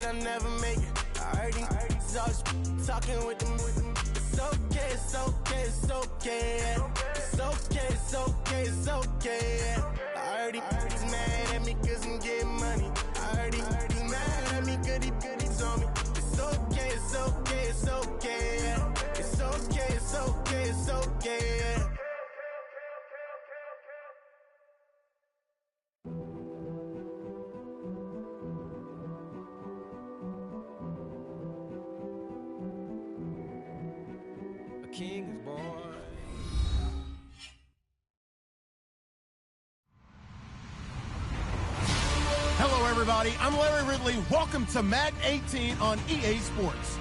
I never make it. I heard these always talking with them. It's okay, it's okay, it's okay. It's okay, it's okay, it's okay. I heard he's mad at me cause I'm getting money. I heard he's mad at me cause he's on me. It's okay, it's okay, it's okay. It's okay, it's okay, it's okay. King is born. Hello, everybody. I'm Larry Ridley. Welcome to Madden 18 on EA Sports.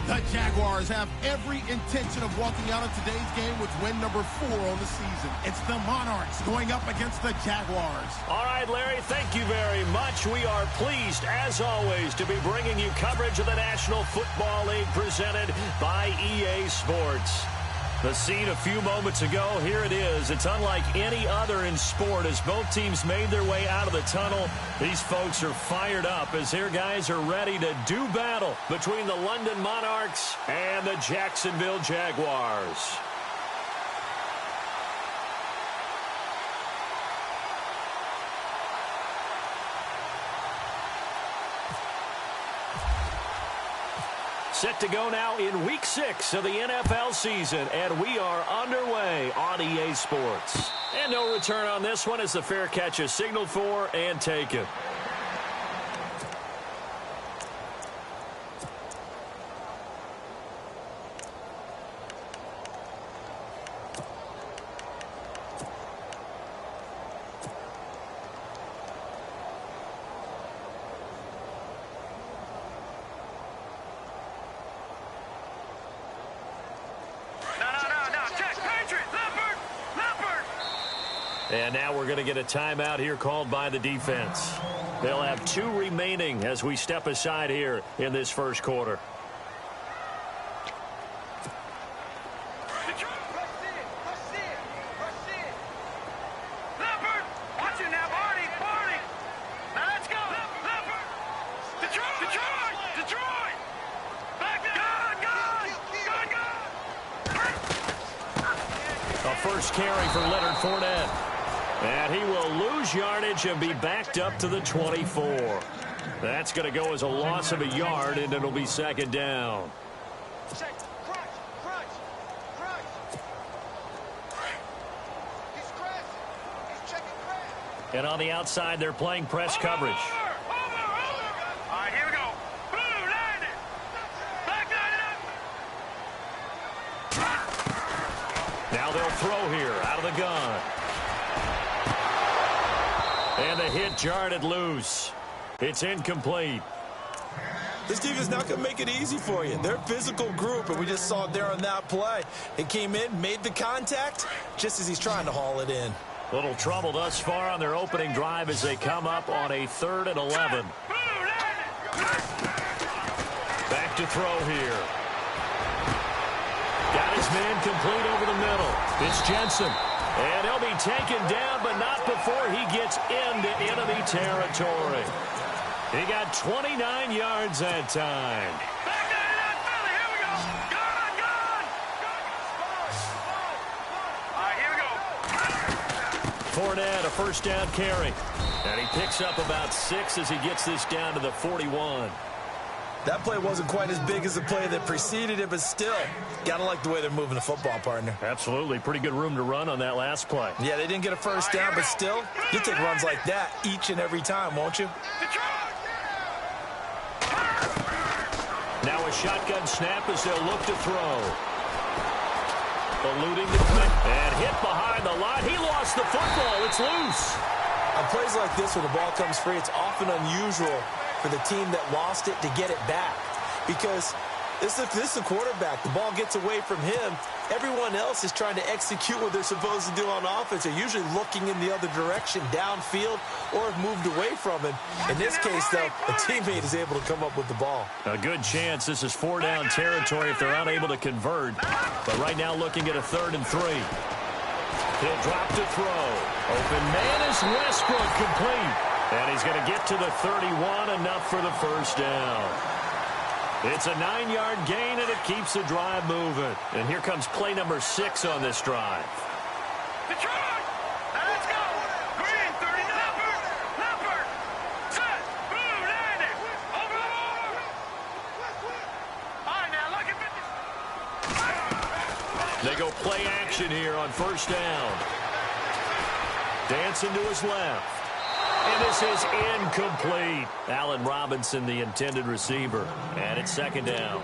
The Jaguars have every intention of walking out of today's game with win number 4 on the season. It's the Monarchs going up against the Jaguars. All right, Larry, thank you very much. We are pleased, as always, to be bringing you coverage of the National Football League presented by EA Sports. The scene a few moments ago, here it is. It's unlike any other in sport as both teams made their way out of the tunnel. These folks are fired up as their guys are ready to do battle between the London Monarchs and the Jacksonville Jaguars. Set to go now in Week 6 of the NFL season, and we are underway on EA Sports. And no return on this one as the fair catch is signaled for and taken. And now we're going to get a timeout here called by the defense. They'll have 2 remaining as we step aside here in this first quarter. A first carry for Leonard Fournette. And he will lose yardage and be backed up to the 24. That's going to go as a loss of a yard, and it'll be second down. And on the outside, they're playing press coverage. All right, here we go. Boom, land it. Back that up. Now they'll throw here out of the gun. And the hit jarred it loose. It's incomplete. This defense not going to make it easy for you. They're a physical group, and we just saw it there on that play. It came in, made the contact, just as he's trying to haul it in. Little trouble thus far on their opening drive as they come up on a 3rd and 11. Back to throw here. Got his man complete over the middle. It's Jensen. And he'll be taken down, but not before he gets into enemy territory. He got 29 yards that time. Back that Philly. Here we go. Gone. All right, here we go. Fournette, a first down carry. And he picks up about 6 as he gets this down to the 41. That play wasn't quite as big as the play that preceded it, but still, got to like the way they're moving the football, partner. Absolutely. Pretty good room to run on that last play. Yeah, they didn't get a first down, but still, you'll take runs like that each and every time, won't you? Now a shotgun snap as they'll look to throw. Eluding the cut and hit behind the line. He lost the football. It's loose. On plays like this, when the ball comes free, it's often unusual for the team that lost it to get it back. Because this is the quarterback. The ball gets away from him. Everyone else is trying to execute what they're supposed to do on offense. They're usually looking in the other direction, downfield, or have moved away from him. In this case, though, a teammate is able to come up with the ball. A good chance this is 4-down territory if they're unable to convert. But right now looking at a 3rd and 3. He'll drop to throw. Open man is Westbrook complete. And he's going to get to the 31, enough for the first down. It's a 9-yard gain, and it keeps the drive moving. And here comes play number 6 on this drive. Detroit! Let's go! Green, 30, Leopard! Set! Blue, landing! Over! All right, now, look at 50. They go play action here on first down. Dancing to his left. And this is incomplete. Allen Robinson, the intended receiver. And it's second down.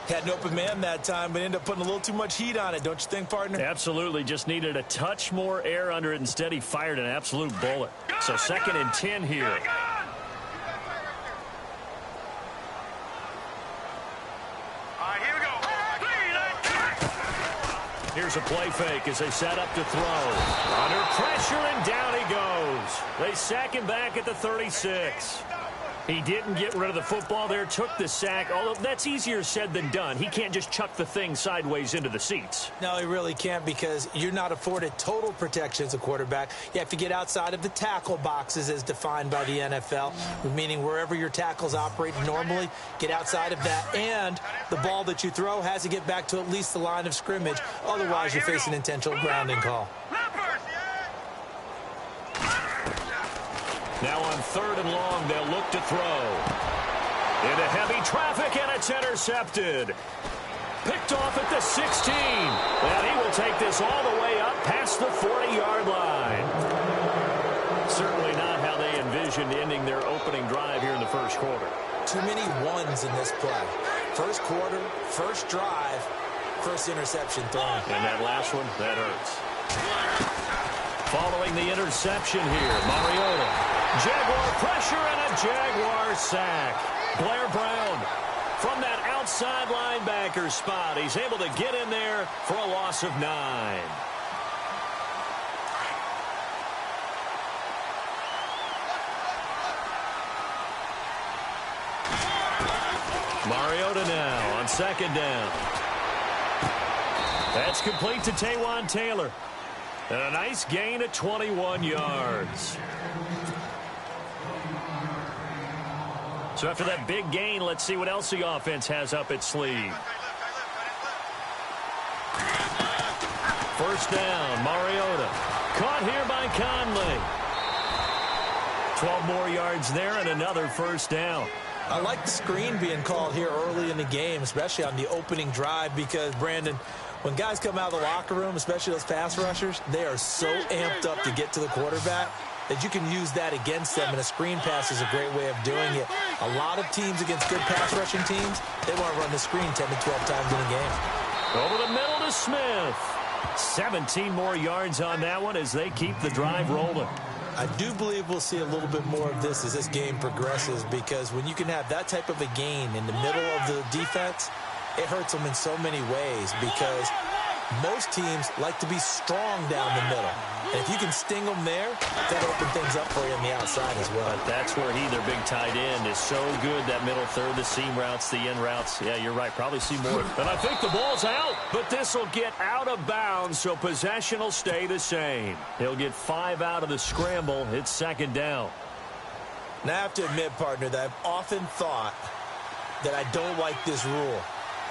Had an open man that time, but ended up putting a little too much heat on it, don't you think, partner? Absolutely. Just needed a touch more air under it. Instead, he fired an absolute bullet. So second and 10 here. Here's a play fake as they set up to throw. Under pressure, and down he goes. They sack him back at the 36. He didn't get rid of the football there, took the sack. Although that's easier said than done. He can't just chuck the thing sideways into the seats. No, he really can't, because you're not afforded total protection as a quarterback. You have to get outside of the tackle boxes as defined by the NFL, meaning wherever your tackles operate normally, get outside of that. And the ball that you throw has to get back to at least the line of scrimmage. Otherwise, you're facing an intentional grounding call. Now on third and long, they'll look to throw. Into heavy traffic, and it's intercepted. Picked off at the 16. And he will take this all the way up past the 40-yard line. Certainly not how they envisioned ending their opening drive here in the first quarter. Too many ones in this play. First quarter, first drive, first interception thrown. And that last one, that hurts. Following the interception here, Mariota. Jaguar pressure and a Jaguar sack. Blair Brown from that outside linebacker spot. He's able to get in there for a loss of 9. Mariota now on second down. That's complete to Taywan Taylor. And a nice gain at 21 yards. So after that big gain, let's see what else the offense has up its sleeve. First down, Mariota. Caught here by Conley. 12 more yards there and another first down. I like the screen being called here early in the game, especially on the opening drive, because, Brandon, when guys come out of the locker room, especially those pass rushers, they are so amped up to get to the quarterback that you can use that against them, and a screen pass is a great way of doing it. A lot of teams against good pass rushing teams, they want to run the screen 10 to 12 times in a game. Over the middle to Smith. 17 more yards on that one as they keep the drive rolling. I do believe we'll see a little bit more of this as this game progresses, because when you can have that type of a gain in the middle of the defense, it hurts them in so many ways, because most teams like to be strong down the middle. And if you can sting them there, that'll open things up for you on the outside as well. But that's where their big tight end, is so good. That middle third, the seam routes, the in routes. Yeah, you're right. Probably see more. And I think the ball's out, but this will get out of bounds, so possession will stay the same. He'll get 5 out of the scramble. It's second down. Now, I have to admit, partner, that I've often thought that I don't like this rule,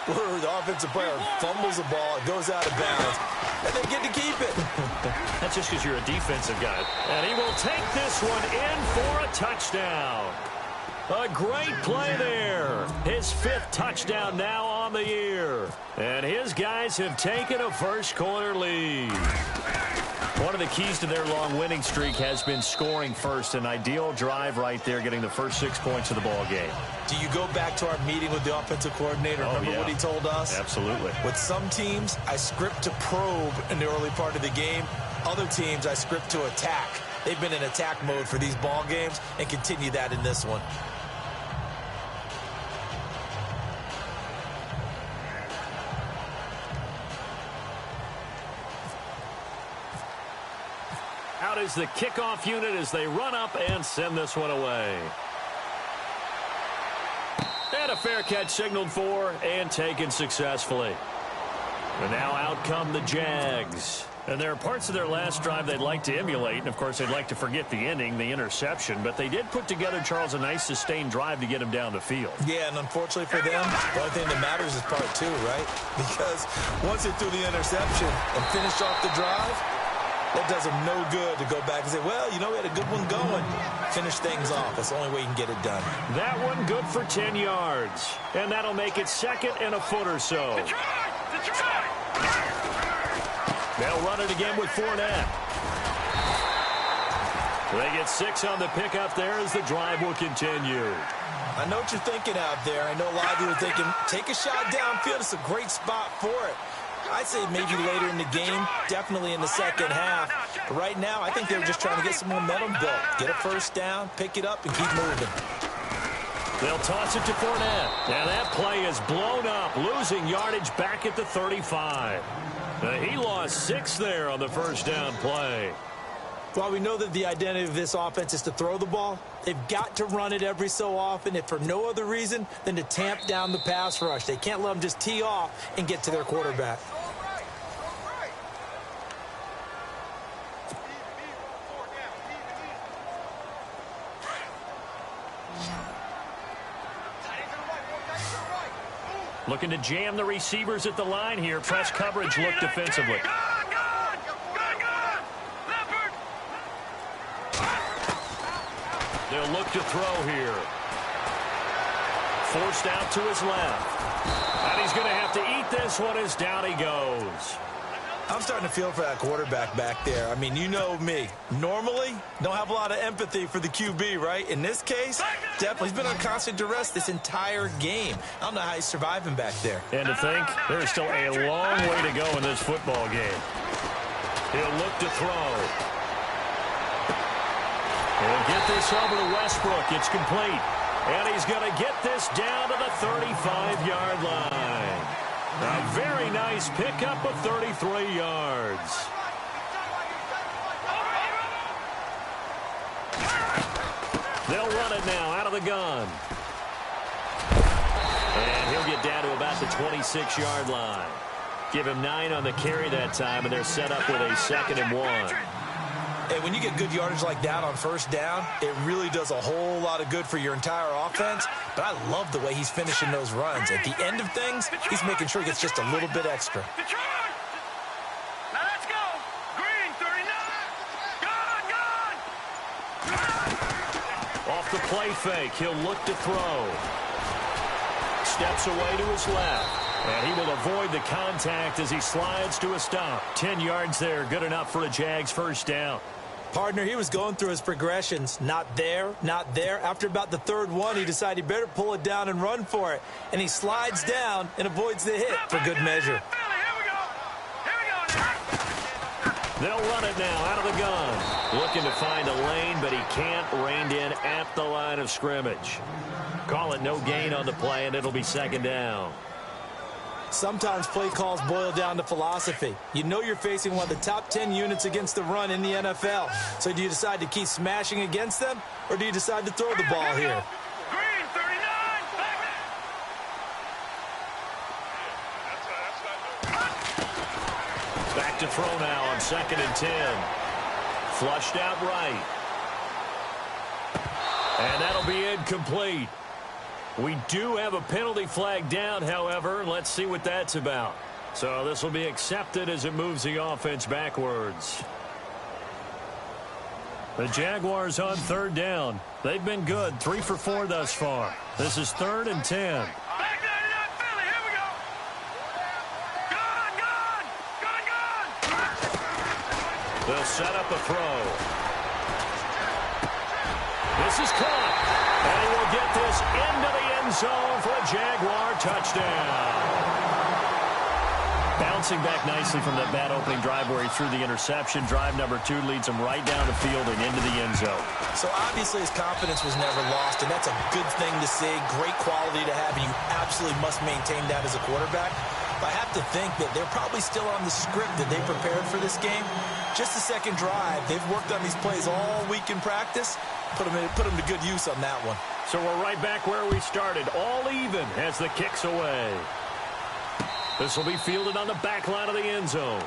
where the offensive player fumbles the ball, it goes out of bounds, and they get to keep it. That's just because you're a defensive guy. And he will take this one in for a touchdown. A great play there. His 5th touchdown now on the year. And his guys have taken a first quarter lead. One of the keys to their long winning streak has been scoring first. An ideal drive right there, getting the first 6 points of the ball game. Do you go back to our meeting with the offensive coordinator? Remember what he told us? Absolutely. With some teams, I script to probe in the early part of the game. Other teams, I script to attack. They've been in attack mode for these ball games and continue that in this one. Out is the kickoff unit as they run up and send this one away. And a fair catch signaled for and taken successfully. And now out come the Jags. And there are parts of their last drive they'd like to emulate, and, of course, they'd like to forget the ending, the interception. But they did put together, Charles, a nice sustained drive to get him down the field. Yeah, and unfortunately for them, the only thing that matters is part two, right? Because once they threw the interception and finished off the drive, that does them no good to go back and say, well, you know, we had a good one going. Finish things off. That's the only way you can get it done. That one good for 10 yards. And that'll make it second and a foot or so. They'll run it again with Fournette. They get 6 on the pickup there as the drive will continue. I know what you're thinking out there. I know a lot of you are thinking, take a shot downfield. It's a great spot for it. I'd say maybe later in the game, definitely in the second half. But right now, I think they were just trying to get some momentum built. Get a first down, pick it up, and keep moving. They'll toss it to Fournette. And that play is blown up, losing yardage back at the 35. He lost 6 there on the first down play. While we know that the identity of this offense is to throw the ball, they've got to run it every so often, if for no other reason than to tamp down the pass rush. They can't let them just tee off and get to their quarterback. Looking to jam the receivers at the line here. Press coverage look defensively. They'll look to throw here. Forced out to his left. And he's going to have to eat this one as down he goes. I'm starting to feel for that quarterback back there. I mean, you know me. Normally, don't have a lot of empathy for the QB, right? In this case, definitely. He's been on constant duress this entire game. I don't know how he's surviving back there. And to think, there's still a long way to go in this football game. He'll look to throw. He'll get this over to Westbrook. It's complete. And he's going to get this down to the 35-yard line. A very nice pickup of 33 yards. They'll run it now out of the gun. And he'll get down to about the 26-yard line. Give him 9 on the carry that time, and they're set up with a 2nd and 1. And when you get good yardage like that on first down, it really does a whole lot of good for your entire offense. But I love the way he's finishing those runs. At the end of things, he's making sure he gets just a little bit extra. Now let's go. Green, 39. Gone. Off the play fake, he'll look to throw. Steps away to his left. And he will avoid the contact as he slides to a stop. 10 yards there, good enough for a Jags first down. Partner, he was going through his progressions. Not there, not there. After about the 3rd one, he decided he better pull it down and run for it. And he slides down and avoids the hit for good measure. They'll run it now out of the gun. Looking to find a lane, but he can't. Reined in at the line of scrimmage. Call it no gain on the play, and it'll be 2nd down. Sometimes play calls boil down to philosophy. You know you're facing one of the top 10 units against the run in the NFL. So do you decide to keep smashing against them, or do you decide to throw the ball here? Green, 39. Back to throw now on 2nd and 10. Flushed out right. And that'll be incomplete. We do have a penalty flag down, however. Let's see what that's about. So this will be accepted as it moves the offense backwards. The Jaguars on 3rd down. They've been good, 3 for 4 thus far. This is 3rd and 10. Back 99 Philly. Here we go. Gone. They'll set up a throw. This is caught. And he will get this into the end zone for a Jaguar touchdown. Bouncing back nicely from that bad opening drive where he threw the interception. Drive number 2 leads him right down the field and into the end zone. So obviously his confidence was never lost, and that's a good thing to see. Great quality to have, and you absolutely must maintain that as a quarterback. But I have to think that they're probably still on the script that they prepared for this game. Just the 2nd drive. They've worked on these plays all week in practice. Put them to good use on that one. So we're right back where we started. All even as the kick's away. This will be fielded on the back line of the end zone.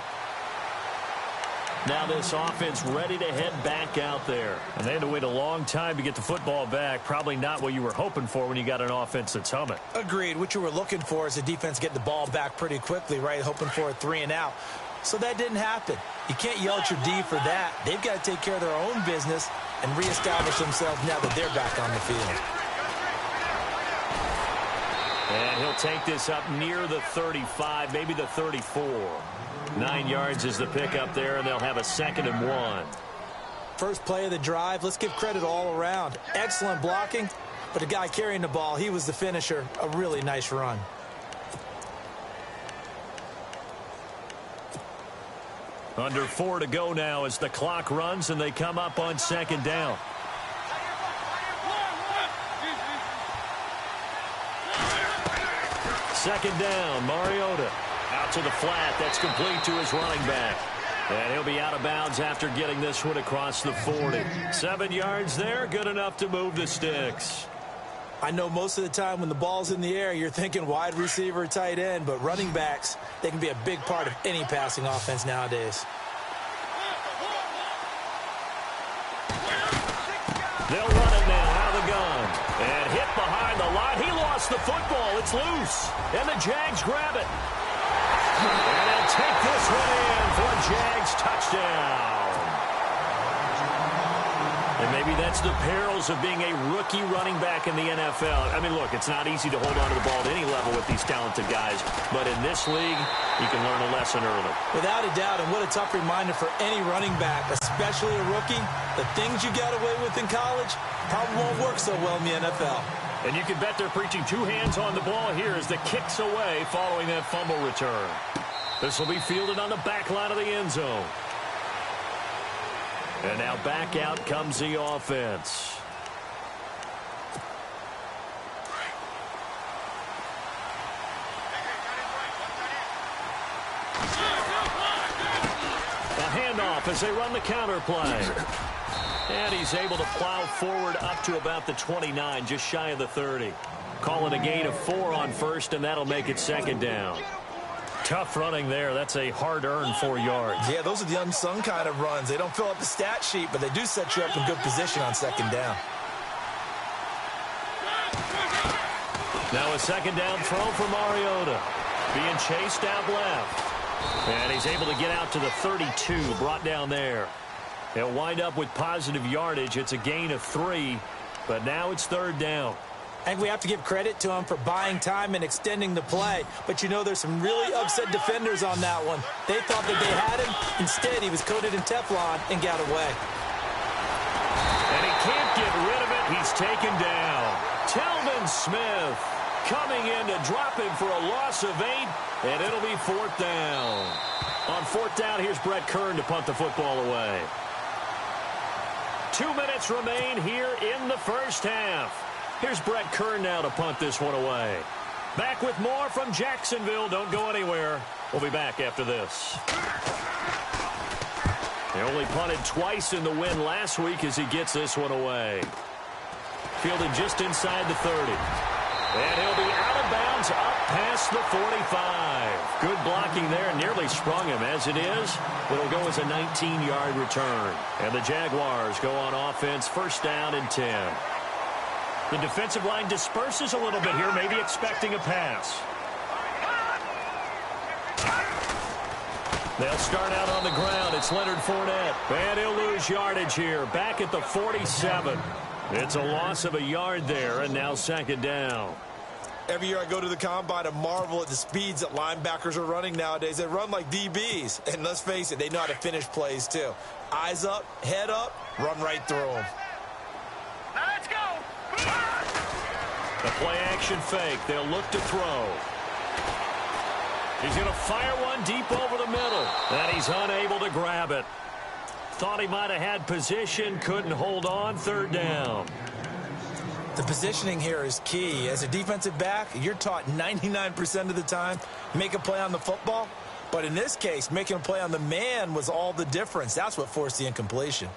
Now this offense ready to head back out there. And they had to wait a long time to get the football back. Probably not what you were hoping for when you got an offense that's humming. Agreed. What you were looking for is the defense getting the ball back pretty quickly, right? Hoping for a 3 and out. So that didn't happen. You can't yell at your D for that. They've got to take care of their own business and reestablish themselves now that they're back on the field. And he'll take this up near the 35, maybe the 34. 9 yards is the pickup there, and they'll have a 2nd and 1. First play of the drive, let's give credit all around. Excellent blocking, but the guy carrying the ball, he was the finisher. A really nice run. Under 4 to go now as the clock runs, and they come up on 2nd down. Second down, Mariota. Out to the flat. That's complete to his running back. And he'll be out of bounds after getting this one across the 40. 7 yards there, good enough to move the sticks. I know most of the time when the ball's in the air, you're thinking wide receiver, tight end, but running backs, they can be a big part of any passing offense nowadays. They'll run it now out of the gun. And hit behind the line. He lost the football. It's loose. And the Jags grab it. And they'll take this one in for a Jags touchdown. And maybe that's the perils of being a rookie running back in the NFL. I mean, look, it's not easy to hold on to the ball at any level with these talented guys. But in this league, you can learn a lesson early. Without a doubt, and what a tough reminder for any running back, especially a rookie. The things you got away with in college probably won't work so well in the NFL. And you can bet they're preaching 2 hands on the ball here as the kick's away following that fumble return. This will be fielded on the back line of the end zone. And now back out comes the offense. A handoff as they run the counter play. And he's able to plow forward up to about the 29, just shy of the 30. Calling a gain of 4 on first, and that'll make it 2nd down. Tough running there. That's a hard-earned 4 yards. Yeah, those are the unsung kind of runs. They don't fill up the stat sheet, but they do set you up in good position on 2nd down. Now a 2nd down throw for Mariota. Being chased out left. And he's able to get out to the 32, brought down there. He'll wind up with positive yardage. It's a gain of 3, but now it's 3rd down. I think we have to give credit to him for buying time and extending the play. But, you know, there's some really upset defenders on that one. They thought that they had him. Instead, he was coated in Teflon and got away. And he can't get rid of it. He's taken down. Telvin Smith coming in to drop him for a loss of 8, and it'll be 4th down. On 4th down, here's Brett Kern to punt the football away. 2 minutes remain here in the first half. Here's Brett Kern now to punt this one away. Back with more from Jacksonville. Don't go anywhere. We'll be back after this. They only punted twice in the win last week as he gets this one away. Fielded just inside the 30. And he'll be out of bounds up past the 45. Good blocking there. Nearly sprung him. As it is, it'll go as a 19-yard return. And the Jaguars go on offense, 1st down and 10. The defensive line disperses a little bit here, maybe expecting a pass. They'll start out on the ground. It's Leonard Fournette. And he'll lose yardage here. Back at the 47. It's a loss of a yard there, and now 2nd down. Every year I go to the combine and marvel at the speeds that linebackers are running nowadays. They run like DBs. And let's face it, they know how to finish plays too. Eyes up, head up, run right through them. Now let's go. The play-action fake. They'll look to throw. He's going to fire one deep over the middle. And he's unable to grab it. Thought he might have had position. Couldn't hold on. 3rd down. The positioning here is key. As a defensive back, you're taught 99% of the time, make a play on the football. But in this case, making a play on the man was all the difference. That's what forced the incompletion.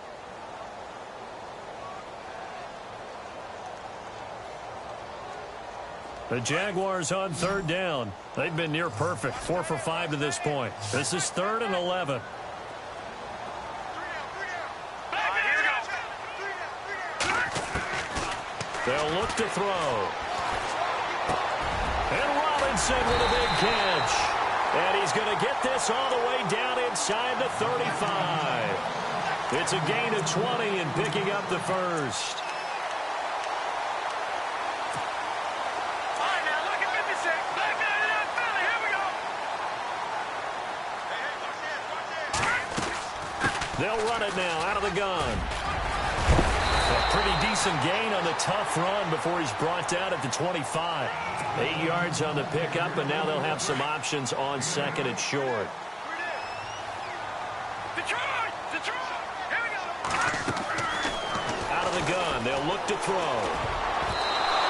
The Jaguars on 3rd down. They've been near perfect. 4 for 5 to this point. This is 3rd and 11. They'll look to throw. And Robinson with a big catch. And he's going to get this all the way down inside the 35. It's a gain of 20 and picking up the first. All right, now look at 56. Look at that, Philly. Here we go. They'll run it now out of the gun. A pretty decent gain on the tough run before he's brought down at the 25. 8 yards on the pickup, and now they'll have some options on second and short. Detroit! Detroit! Here we go. Out of the gun, they'll look to throw.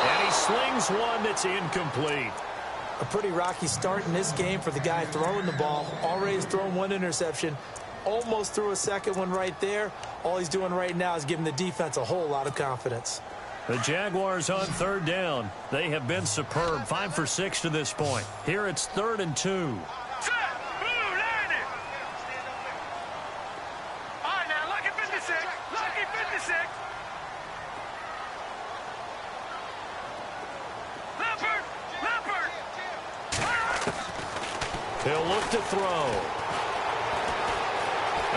And he slings one that's incomplete. A pretty rocky start in this game for the guy throwing the ball. Already has thrown one interception. Almost threw a second one right there. All he's doing right now is giving the defense a whole lot of confidence. The Jaguars on third down. They have been superb. 5 for 6 to this point. Here it's 3rd and 2. Set! Blue, landing! All right, now look at 56. Look at 56. Leopard! Leopard! He'll look to throw.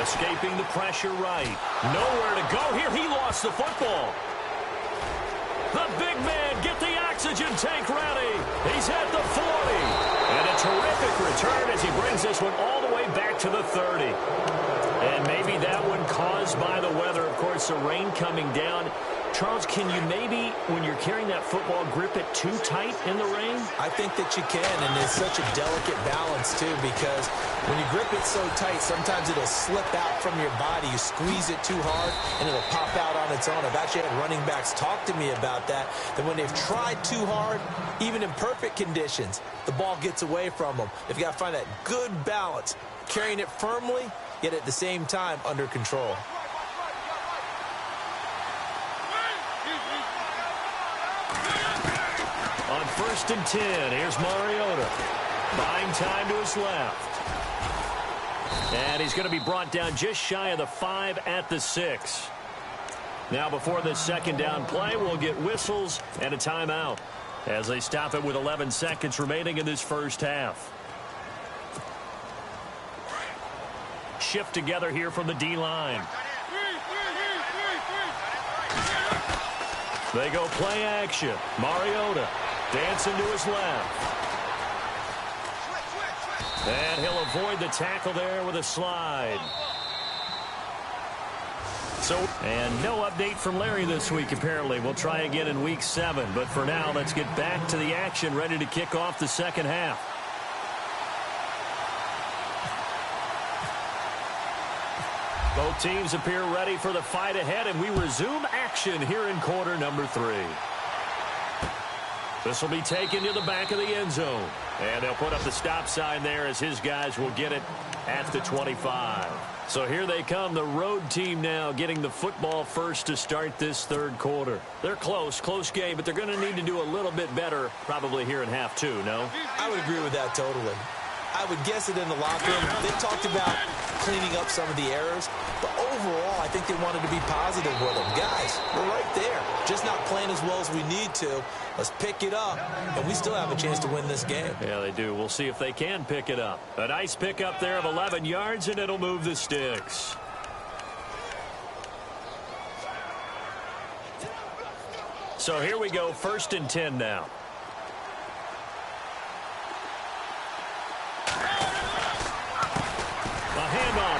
Escaping the pressure right. Nowhere to go here. He lost the football. The big man, get the oxygen tank ready. He's at the 40. And a terrific return as he brings this one all the way back to the 30. And maybe that one caused by the weather. Of course, the rain coming down. Charles, can you maybe, when you're carrying that football, grip it too tight in the rain? I think that you can, and it's such a delicate balance, too, because when you grip it so tight, sometimes it'll slip out from your body. You squeeze it too hard, and it'll pop out on its own. I've actually had running backs talk to me about that when they've tried too hard, even in perfect conditions, the ball gets away from them. They've got to find that good balance, carrying it firmly, yet at the same time under control. On 1st and 10, here's Mariota. Buying time to his left. And he's going to be brought down just shy of the 5 at the 6. Now before this second down play, we'll get whistles and a timeout as they stop it with 11 seconds remaining in this first half. Shift together here from the D-line. They go play action. Mariota dancing to his left. And he'll avoid the tackle there with a slide. And no update from Larry this week, apparently. We'll try again in week 7. But for now, let's get back to the action, ready to kick off the second half. Both teams appear ready for the fight ahead, and we resume action here in quarter number 3. This will be taken to the back of the end zone. And they'll put up the stop sign there as his guys will get it at the 25. So here they come, the road team now getting the football first to start this third quarter. They're close game, but they're going to need to do a little bit better probably here in half 2, no? I would agree with that totally. I would guess it in the locker room. They talked about cleaning up some of the errors, but overall, I think they wanted to be positive with them. Guys, we're right there. Just not playing as well as we need to. Let's pick it up, and we still have a chance to win this game. Yeah, they do. We'll see if they can pick it up. A nice pickup there of 11 yards, and it'll move the sticks. So here we go, 1st and 10 now.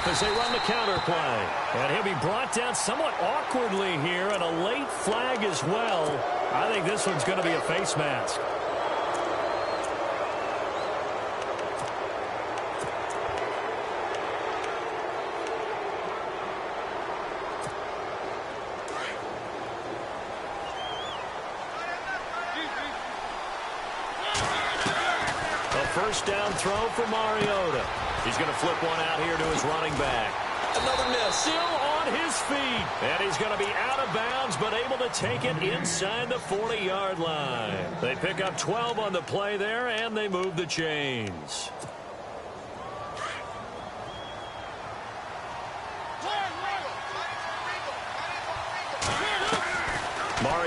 As they run the counter play. And he'll be brought down somewhat awkwardly here, and a late flag as well. I think this one's going to be a face mask. A first down throw for Mariota. He's going to flip one out here to his running back. Another miss. Still on his feet. And he's going to be out of bounds, but able to take it inside the 40-yard line. They pick up 12 on the play there, and they move the chains.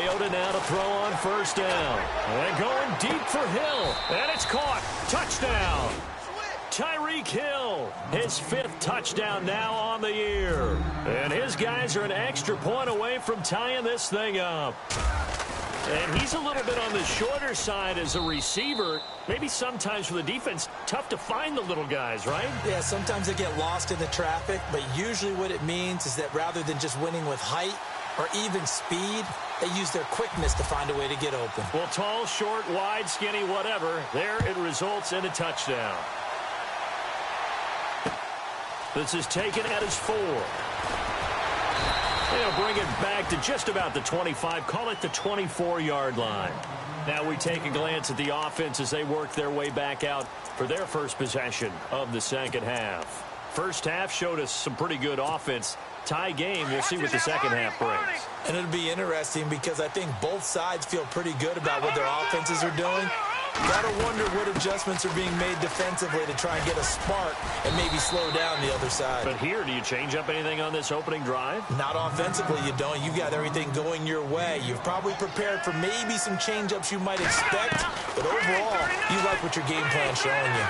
Mariota now to throw on first down. And going deep for Hill. And it's caught. Touchdown. Tyreek Hill, his 5th touchdown now on the year. And his guys are an extra point away from tying this thing up. And he's a little bit on the shorter side as a receiver. Maybe sometimes for the defense, tough to find the little guys, right? Yeah, sometimes they get lost in the traffic, but usually what it means is that rather than just winning with height or even speed, they use their quickness to find a way to get open. Well, tall, short, wide, skinny, whatever, there it results in a touchdown. This is taken at his 4. They'll bring it back to just about the 25, call it the 24-yard line. Now we take a glance at the offense as they work their way back out for their first possession of the second half. First half showed us some pretty good offense. Tie game, we'll see what the second half brings. And it'll be interesting because I think both sides feel pretty good about what their offenses are doing. Gotta wonder what adjustments are being made defensively to try and get a spark and maybe slow down the other side. But here, do you change up anything on this opening drive? Not offensively, you don't. You've got everything going your way. You've probably prepared for maybe some change-ups you might expect, but overall, you like what your game plan's showing you.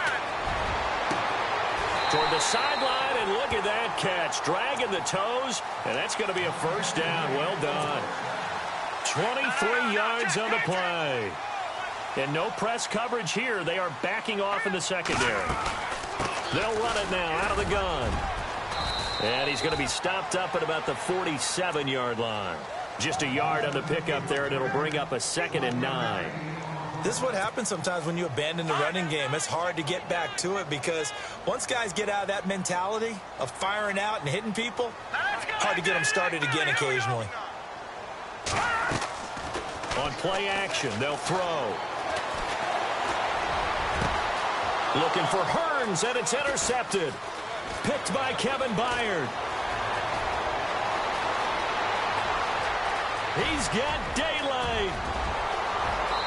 Toward the sideline, and look at that catch. Dragging the toes, and that's going to be a first down. Well done. 23 yards on the play. And no press coverage here. They are backing off in the secondary. They'll run it now out of the gun. And he's going to be stopped up at about the 47-yard line. Just a yard on the pickup there, and it'll bring up a 2nd and 9. This is what happens sometimes when you abandon the running game. It's hard to get back to it because once guys get out of that mentality of firing out and hitting people, hard to get them started again occasionally. On play action, they'll throw. Looking for Hearns, and it's intercepted. Picked by Kevin Byard. He's got daylight.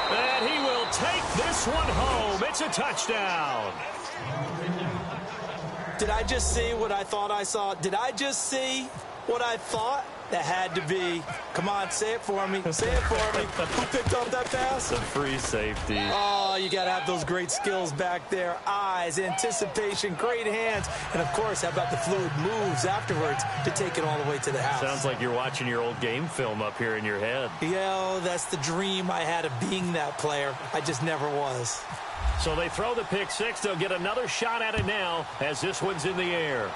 And he will take this one home. It's a touchdown. Did I just see what I thought I saw? Did I just see what I thought? That had to be. Come on, say it for me. Say it for me. Who picked up that pass? The free safety. Oh, you got to have those great skills back there. Eyes, anticipation, great hands. And, of course, how about the fluid moves afterwards to take it all the way to the house? Sounds like you're watching your old game film up here in your head. Yeah, that's the dream I had of being that player. I just never was. So they throw the pick six. They'll get another shot at it now as this one's in the air.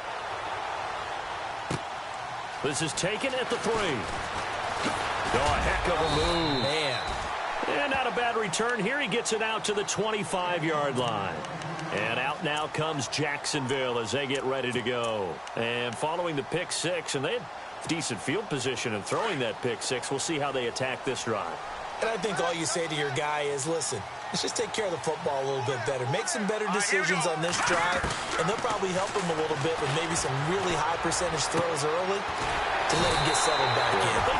This is taken at the 3. Oh, a heck of a move. Man. And not a bad return here. He gets it out to the 25-yard line. And out now comes Jacksonville as they get ready to go. And following the pick six, and they had decent field position in throwing that pick six. We'll see how they attack this drive. And I think all you say to your guy is, listen, let's just take care of the football a little bit better. Make some better decisions on this drive, and they'll probably help him a little bit with maybe some really high percentage throws early to let him get settled back in. They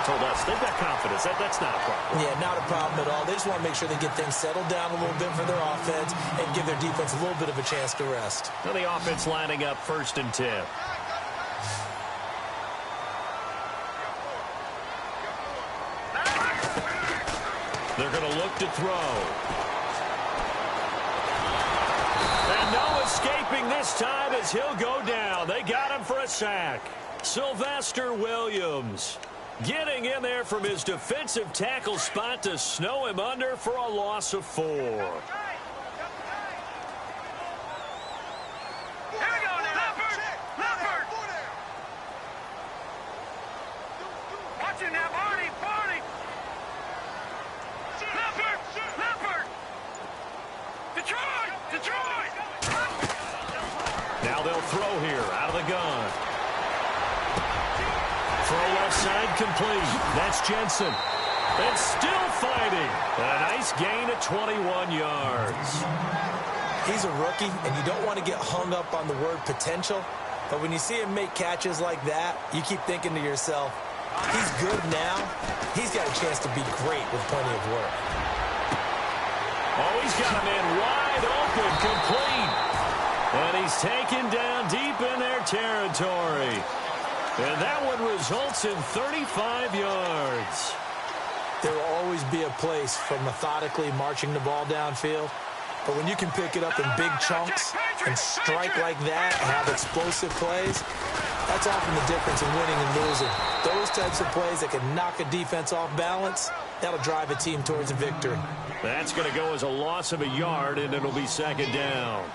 told us they've got confidence. That's not a problem. Yeah, not a problem at all. They just want to make sure they get things settled down a little bit for their offense and give their defense a little bit of a chance to rest. Now the offense lining up 1st and 10. They're going to look to throw. And no escaping this time as he'll go down. They got him for a sack. Sylvester Williams getting in there from his defensive tackle spot to snow him under for a loss of 4. Here we go now. Leopard. Watching that Barney. Leopard. Detroit. Now they'll throw here out of the gun. Throw left side complete. That's Jensen. And still fighting. A nice gain of 21 yards. He's a rookie, and you don't want to get hung up on the word potential. But when you see him make catches like that, you keep thinking to yourself, he's good now. He's got a chance to be great with plenty of work. Oh, he's got a man wide open, complete. And he's taken down deep in their territory. And that one results in 35 yards. There will always be a place for methodically marching the ball downfield. But when you can pick it up in big chunks and strike like that and have explosive plays, that's often the difference in winning and losing. Those types of plays that can knock a defense off balance, that'll drive a team towards a victory. That's going to go as a loss of a yard, and it'll be second down.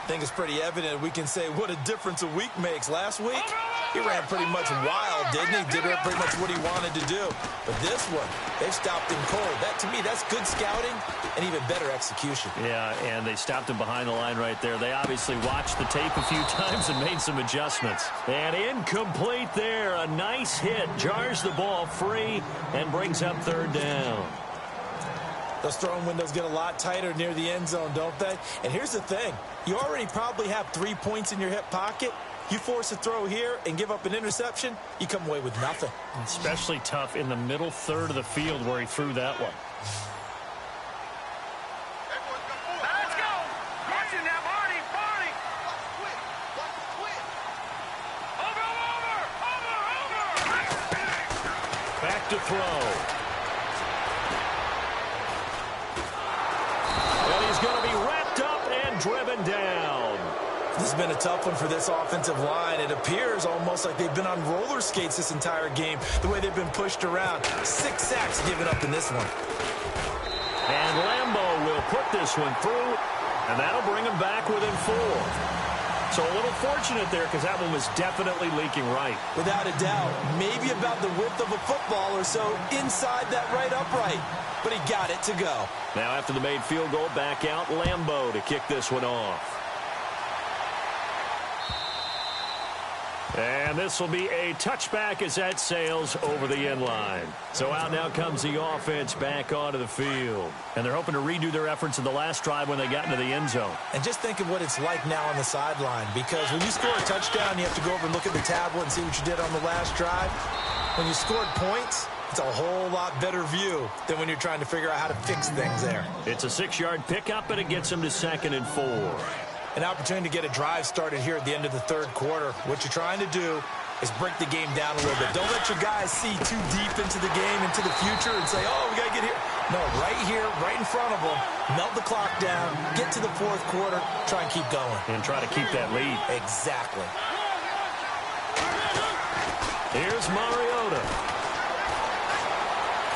I think it's pretty evident we can say what a difference a week makes. Last week, he ran pretty much wild, didn't he? Did pretty much what he wanted to do. But this one, they've stopped him cold. That, to me, that's good scouting and even better execution. Yeah, and they stopped him behind the line right there. They obviously watched the tape a few times and made some adjustments. And incomplete there. A nice hit. Jars the ball free and brings up third down. Those throwing windows get a lot tighter near the end zone, don't they? And here's the thing. You already probably have 3 points in your hip pocket. You force a throw here and give up an interception, you come away with nothing. Especially tough in the middle third of the field where he threw that one. Let's go. Watching that, Marty. Over. Back to throw. And he's going to be wrapped up and driven down. This has been a tough one for this offensive line. It appears almost like they've been on roller skates this entire game, the way they've been pushed around. 6 sacks given up in this one. And Lambo will put this one through, and that'll bring him back within 4. So a little fortunate there because that one was definitely leaking right. Without a doubt, maybe about the width of a football or so inside that right upright. But he got it to go. Now after the made field goal, back out Lambo to kick this one off. And this will be a touchback as that sails over the end line. So out now comes the offense back onto the field. And they're hoping to redo their efforts in the last drive when they got into the end zone. And just think of what it's like now on the sideline. Because when you score a touchdown, you have to go over and look at the tablet and see what you did on the last drive. When you scored points, it's a whole lot better view than when you're trying to figure out how to fix things there. It's a 6-yard pickup, and it gets them to 2nd and 4. An opportunity to get a drive started here at the end of the third quarter. What you're trying to do is break the game down a little bit. Don't let your guys see too deep into the game, into the future, and say, oh, we got to get here. No, right here, right in front of them, melt the clock down, get to the fourth quarter, try and keep going. And try to keep that lead. Exactly. Here's Mariota.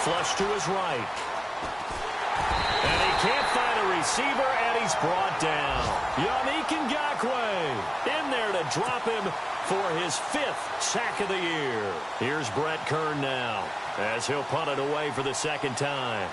Flush to his right. And he can't find a receiver, and he's brought down. Yannick Ngakoue in there to drop him for his 5th sack of the year. Here's Brett Kern now as he'll punt it away for the 2nd time.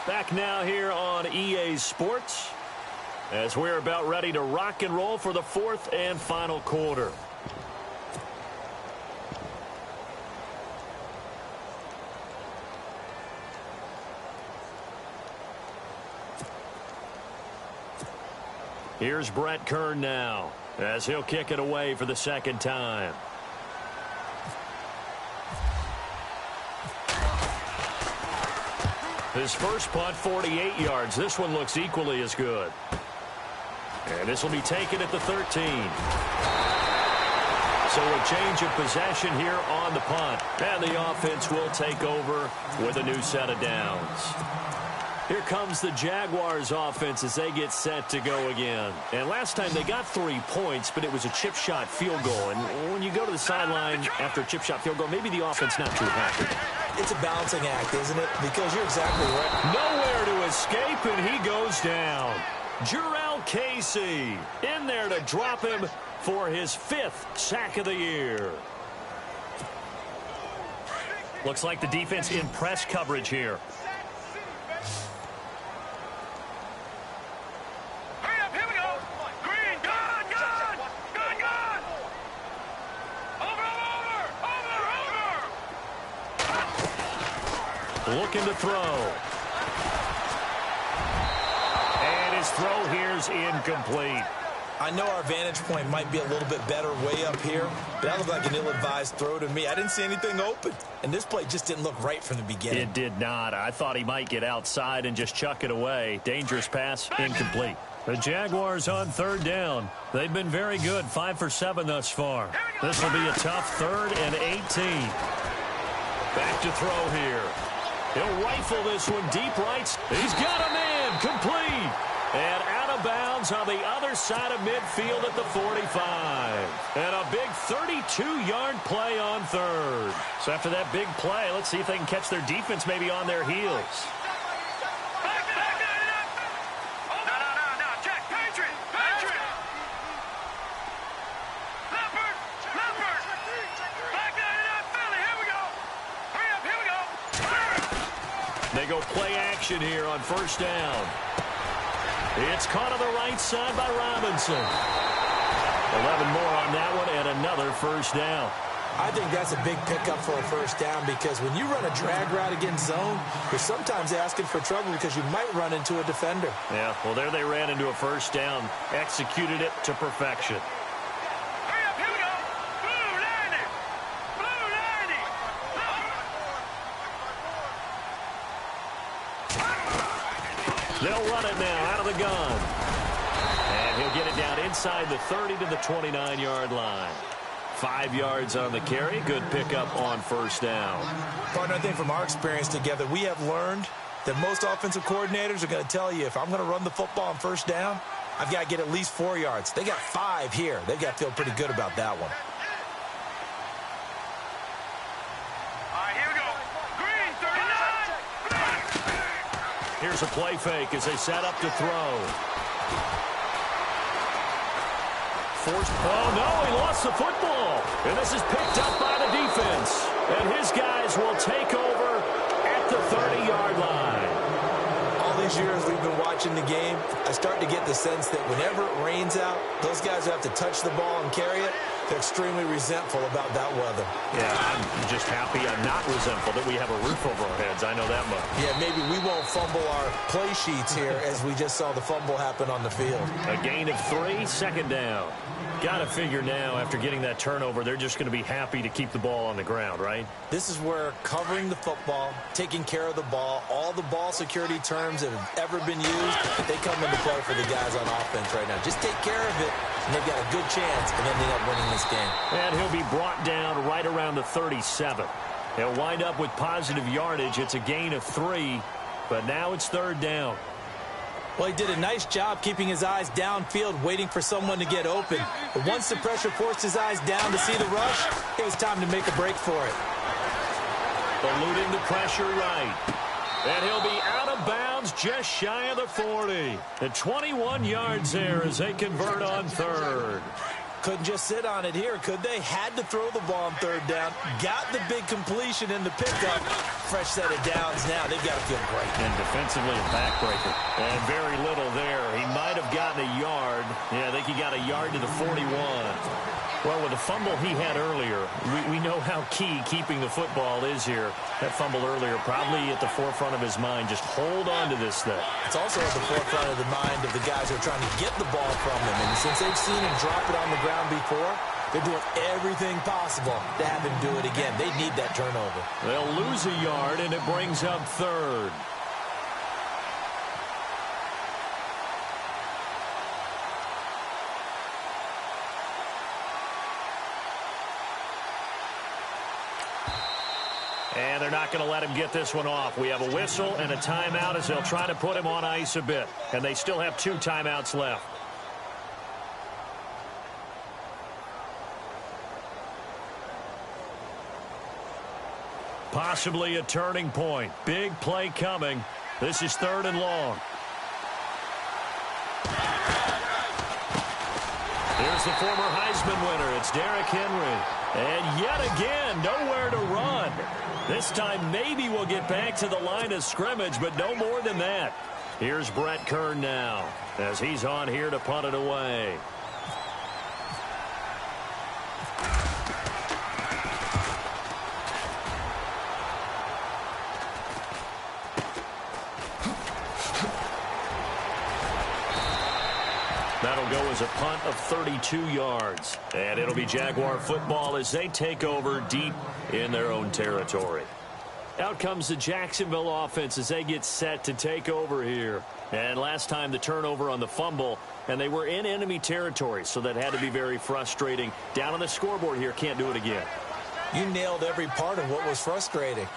Back now here on EA Sports as we're about ready to rock and roll for the 4th and final quarter. Here's Brett Kern now as he'll kick it away for the 2nd time. His first punt, 48 yards. This one looks equally as good. And this will be taken at the 13. So a change of possession here on the punt. And the offense will take over with a new set of downs. Here comes the Jaguars offense as they get set to go again. And last time they got 3 points, but it was a chip shot field goal. And when you go to the sideline after a chip shot field goal, maybe the offense not too happy. It's a balancing act, isn't it? Because you're exactly right. Nowhere to escape, and he goes down. Jurrell Casey in there to drop him for his 5th sack of the year. Looks like the defense in press coverage here. Looking to throw. And his throw here's incomplete. I know our vantage point might be a little bit better way up here, but that looked like an ill-advised throw to me. I didn't see anything open, and this play just didn't look right from the beginning. It did not. I thought he might get outside and just chuck it away. Dangerous pass, incomplete. The Jaguars on third down. They've been very good, 5 for 7 thus far. This will be a tough 3rd and 18. Back to throw here. He'll rifle this one deep right. He's got a man, complete. And out of bounds on the other side of midfield at the 45. And a big 32-yard play on 3rd. So after that big play, let's see if they can catch their defense maybe on their heels. They go play action here on 1st down. It's caught on the right side by Robinson. 11 more on that one and another 1st down. I think that's a big pickup for a 1st down because when you run a drag route against zone, you're sometimes asking for trouble because you might run into a defender. Yeah, well, there they ran into a 1st down. Executed it to perfection. They'll run it now out of the gun. And he'll get it down inside the 30 to the 29-yard line. 5 yards on the carry. Good pickup on 1st down. Partner, I think from our experience together, we have learned that most offensive coordinators are going to tell you if I'm going to run the football on 1st down, I've got to get at least 4 yards. They got 5 here. They've got to feel pretty good about that one. Here's a play fake as they set up to throw. Forced. Oh, no, he lost the football. And this is picked up by the defense. And his guys will take over at the 30-yard line. All these years we've been watching the game, I start to get the sense that whenever it rains out, those guys who have to touch the ball and carry it, they're extremely resentful about that weather. Yeah, I'm just happy I'm not resentful that we have a roof over our heads. I know that much. Yeah, maybe we won't fumble our play sheets here as we just saw the fumble happen on the field. A gain of 3, 2nd down. Got to figure now, after getting that turnover, they're just going to be happy to keep the ball on the ground, right? This is where covering the football, taking care of the ball, all the ball security terms that have ever been used, they come into play for the guys on offense right now. Just take care of it, and they've got a good chance of ending up winning this game. And he'll be brought down right around the 37. He'll wind up with positive yardage. It's a gain of 3, but now it's 3rd down. Well, he did a nice job keeping his eyes downfield, waiting for someone to get open. But once the pressure forced his eyes down to see the rush, it was time to make a break for it. Eluding the pressure right. And he'll be out of bounds just shy of the 40. The 21 yards there as they convert on 3rd. Couldn't just sit on it here, could they? Had to throw the ball on 3rd down. Got the big completion in the pickup. Fresh set of downs now. They've got to feel great. And defensively a backbreaker. And very little there. He might have gotten a yard. Yeah, I think he got a yard to the 41. Well, with the fumble he had earlier, we know how key keeping the football is here. That fumble earlier probably at the forefront of his mind. Just hold on to this thing. It's also at the forefront of the mind of the guys who are trying to get the ball from him. And since they've seen him drop it on the ground before, they're doing everything possible to have him do it again. They need that turnover. They'll lose a yard, and it brings up 3rd. And they're not going to let him get this one off. We have a whistle and a timeout as they'll try to put him on ice a bit. And they still have 2 timeouts left. Possibly a turning point. Big play coming. This is 3rd and long. Here's the former Heisman winner. It's Derrick Henry. And yet again, nowhere to run. This time maybe we'll get back to the line of scrimmage, but no more than that. Here's Brett Kern now as he's on here to punt it away. That'll go as a punt of 32 yards. And it'll be Jaguar football as they take over deep in their own territory. Out comes the Jacksonville offense as they get set to take over here. And last time the turnover on the fumble, and they were in enemy territory, so that had to be very frustrating. Down on the scoreboard here, can't do it again. You nailed every part of what was frustrating.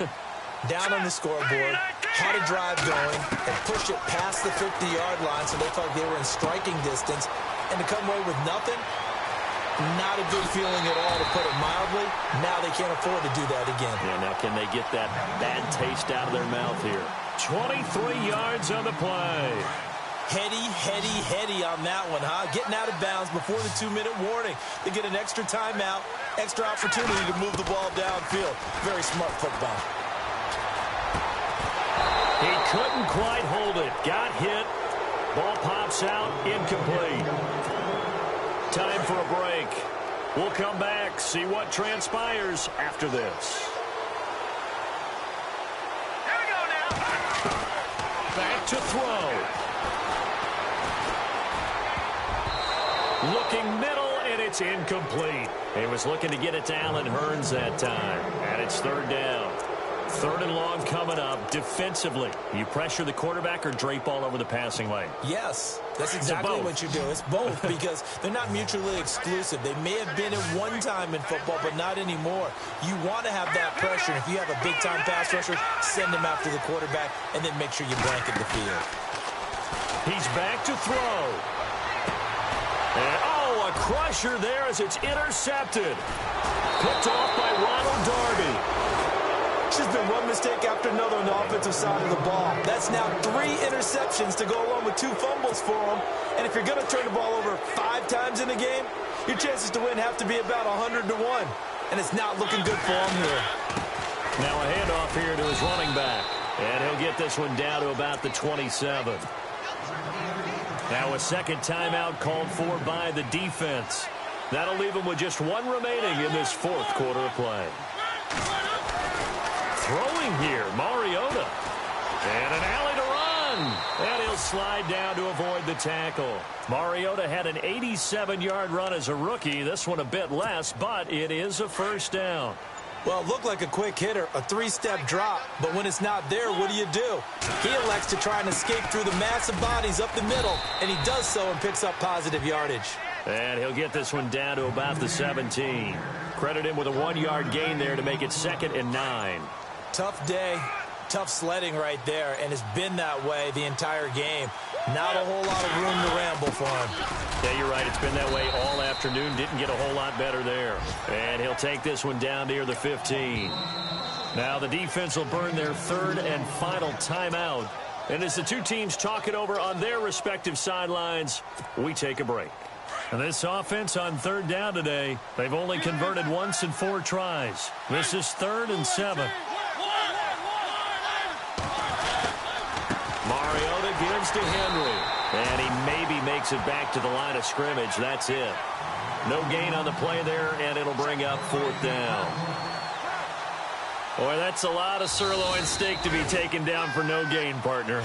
Down on the scoreboard, had a drive going, and push it past the 50-yard line so they felt they were in striking distance, and to come away with nothing, not a good feeling at all, to put it mildly. Now they can't afford to do that again. Yeah, now can they get that bad taste out of their mouth here? 23 yards on the play. Heady on that one, huh? Getting out of bounds before the 2-minute warning. They get an extra timeout, extra opportunity to move the ball downfield. Very smart football. He couldn't quite hold it. Got hit. Ball pops out. Incomplete. Time for a break. We'll come back, see what transpires after this. Here we go now. Back to throw. Looking middle, and it's incomplete. He was looking to get it to Allen Hurns that time. And it's third down. Third and long coming up. Defensively, you pressure the quarterback or drape all over the passing lane? Yes, that's exactly what you do. It's both because they're not mutually exclusive. They may have been at one time in football, but not anymore. You want to have that pressure. If you have a big-time pass rusher, send him after the quarterback, and then make sure you blanket the field. He's back to throw. And, a crusher there as it's intercepted. Picked off by Ronald Darby. There's been one mistake after another on the offensive side of the ball. That's now 3 interceptions to go along with 2 fumbles for him. And if you're going to turn the ball over 5 times in a game, your chances to win have to be about 100 to 1. And it's not looking good for him here. Now a handoff here to his running back. And he'll get this one down to about the 27. Now a second timeout called for by the defense. That'll leave him with just 1 remaining in this 4th quarter of play. Throwing here, Mariota. And an alley to run. And he'll slide down to avoid the tackle. Mariota had an 87-yard run as a rookie. This one a bit less, but it is a first down. Well, it looked like a quick hitter, a 3-step drop. But when it's not there, what do? He elects to try and escape through the massive bodies up the middle, and he does so and picks up positive yardage. And he'll get this one down to about the 17. Credit him with a 1-yard gain there to make it 2nd and 9. Tough day, tough sledding right there, and it's been that way the entire game. Not a whole lot of room to ramble for him. Yeah, you're right. It's been that way all afternoon. Didn't get a whole lot better there. And he'll take this one down near the 15. Now the defense will burn their 3rd and final timeout. And as the 2 teams talk it over on their respective sidelines, we take a break. And this offense on 3rd down today, they've only converted once in 4 tries. This is 3rd and 7. Mariota gives to Henry. And he maybe makes it back to the line of scrimmage. That's it. No gain on the play there, and it'll bring up 4th down. Boy, that's a lot of sirloin steak to be taken down for no gain, partner.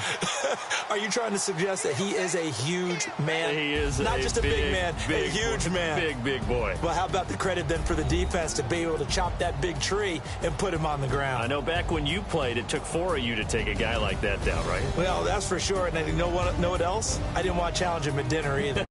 Are you trying to suggest that he is a huge man? He is not just a big man, a huge man. Big boy. Well, how about the credit then for the defense to be able to chop that big tree and put him on the ground? I know back when you played, it took 4 of you to take a guy like that down, right? Well, that's for sure. And you know what else? I didn't want to challenge him at dinner either.